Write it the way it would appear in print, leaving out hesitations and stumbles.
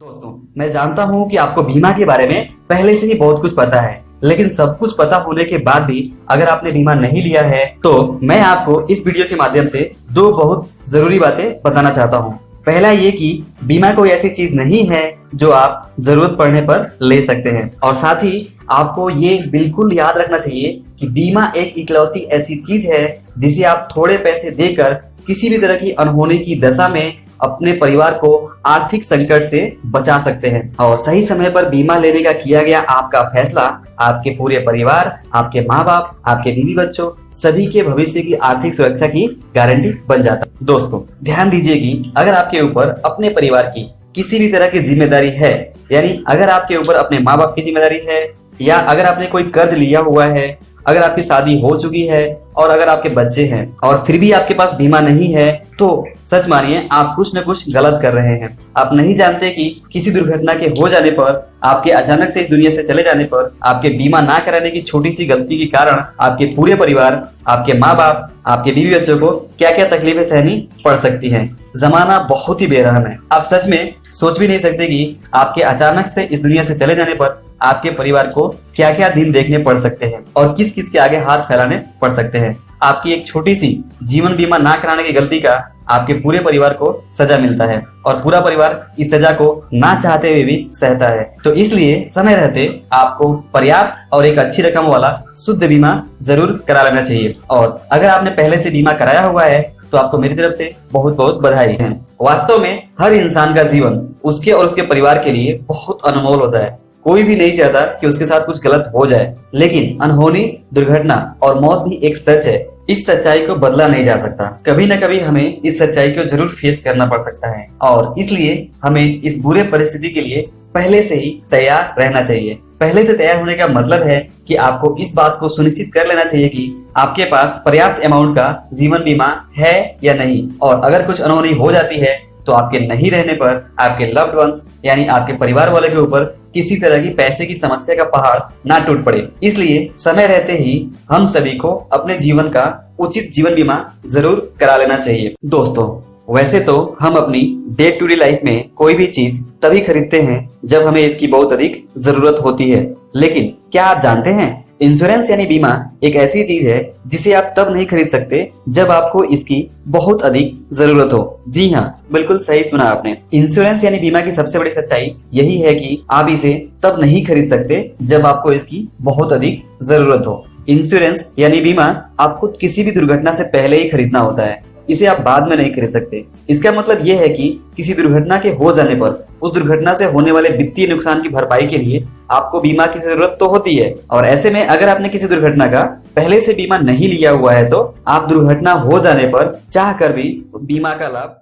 दोस्तों, मैं जानता हूँ कि आपको बीमा के बारे में पहले से ही बहुत कुछ पता है, लेकिन सब कुछ पता होने के बाद भी अगर आपने बीमा नहीं लिया है तो मैं आपको इस वीडियो के माध्यम से दो बहुत जरूरी बातें बताना चाहता हूँ। पहला ये कि बीमा कोई ऐसी चीज नहीं है जो आप जरूरत पड़ने पर ले सकते हैं, और साथ ही आपको ये बिल्कुल याद रखना चाहिए कि बीमा एक इकलौती ऐसी चीज है जिसे आप थोड़े पैसे देकर किसी भी तरह की अनहोनी की दशा में अपने परिवार को आर्थिक संकट से बचा सकते हैं। और सही समय पर बीमा लेने का किया गया आपका फैसला आपके पूरे परिवार, आपके माँ बाप, आपके बीवी बच्चों सभी के भविष्य की आर्थिक सुरक्षा की गारंटी बन जाता है। दोस्तों, ध्यान दीजिए कि अगर आपके ऊपर अपने परिवार की किसी भी तरह की जिम्मेदारी है, यानी अगर आपके ऊपर अपने माँ बाप की जिम्मेदारी है, या अगर आपने कोई कर्ज लिया हुआ है, अगर आपकी शादी हो चुकी है और अगर आपके बच्चे हैं और फिर भी आपके पास बीमा नहीं है, तो सच मानिए आप कुछ न कुछ गलत कर रहे हैं। आप नहीं जानते कि किसी दुर्घटना के हो जाने पर, आपके अचानक से इस दुनिया से चले जाने पर, आपके बीमा ना कराने की छोटी सी गलती के कारण आपके पूरे परिवार, आपके माँ बाप, आपके बीवी बच्चों को क्या क्या तकलीफें सहनी पड़ सकती हैं। जमाना बहुत ही बेरहम है। आप सच में सोच भी नहीं सकते कि आपके अचानक से इस दुनिया से चले जाने पर आपके परिवार को क्या क्या दिन देखने पड़ सकते हैं और किस किस के आगे हाथ फैलाने पड़ सकते हैं। आपकी एक छोटी सी जीवन बीमा ना कराने की गलती का आपके पूरे परिवार को सजा मिलता है और पूरा परिवार इस सजा को ना चाहते हुए भी सहता है। तो इसलिए समय रहते आपको पर्याप्त और एक अच्छी रकम वाला शुद्ध बीमा जरूर करा लेना चाहिए। और अगर आपने पहले से बीमा कराया हुआ है तो आपको मेरी तरफ से बहुत बहुत बधाई है। वास्तव में हर इंसान का जीवन उसके और उसके परिवार के लिए बहुत अनमोल होता है। कोई भी नहीं चाहता कि उसके साथ कुछ गलत हो जाए, लेकिन अनहोनी, दुर्घटना और मौत भी एक सच है। इस सच्चाई को बदला नहीं जा सकता। कभी न कभी हमें इस सच्चाई को जरूर फेस करना पड़ सकता है, और इसलिए हमें इस बुरे परिस्थिति के लिए पहले से ही तैयार रहना चाहिए। पहले से तैयार होने का मतलब है कि आपको इस बात को सुनिश्चित कर लेना चाहिए कि आपके पास पर्याप्त अमाउंट का जीवन बीमा है या नहीं, और अगर कुछ अनहोनी हो जाती है तो आपके नहीं रहने पर आपके लव्ड वंस यानी आपके परिवार वाले के ऊपर किसी तरह की पैसे की समस्या का पहाड़ ना टूट पड़े। इसलिए समय रहते ही हम सभी को अपने जीवन का उचित जीवन बीमा जरूर करा लेना चाहिए। दोस्तों, वैसे तो हम अपनी डे टू डे लाइफ में कोई भी चीज तभी खरीदते हैं जब हमें इसकी बहुत अधिक जरूरत होती है, लेकिन क्या आप जानते हैं इंश्योरेंस यानी बीमा एक ऐसी चीज है जिसे आप तब नहीं खरीद सकते जब आपको इसकी बहुत अधिक जरूरत हो। जी हाँ, बिल्कुल सही सुना आपने। इंश्योरेंस यानी बीमा की सबसे बड़ी सच्चाई यही है कि आप इसे तब नहीं खरीद सकते जब आपको इसकी बहुत अधिक जरूरत हो। इंश्योरेंस यानी बीमा आपको किसी भी दुर्घटना से पहले ही खरीदना होता है, इसे आप बाद में नहीं खरीद सकते। इसका मतलब यह है कि किसी दुर्घटना के हो जाने पर उस दुर्घटना से होने वाले वित्तीय नुकसान की भरपाई के लिए आपको बीमा की जरूरत तो होती है, और ऐसे में अगर आपने किसी दुर्घटना का पहले से बीमा नहीं लिया हुआ है तो आप दुर्घटना हो जाने पर चाह कर भी बीमा का लाभ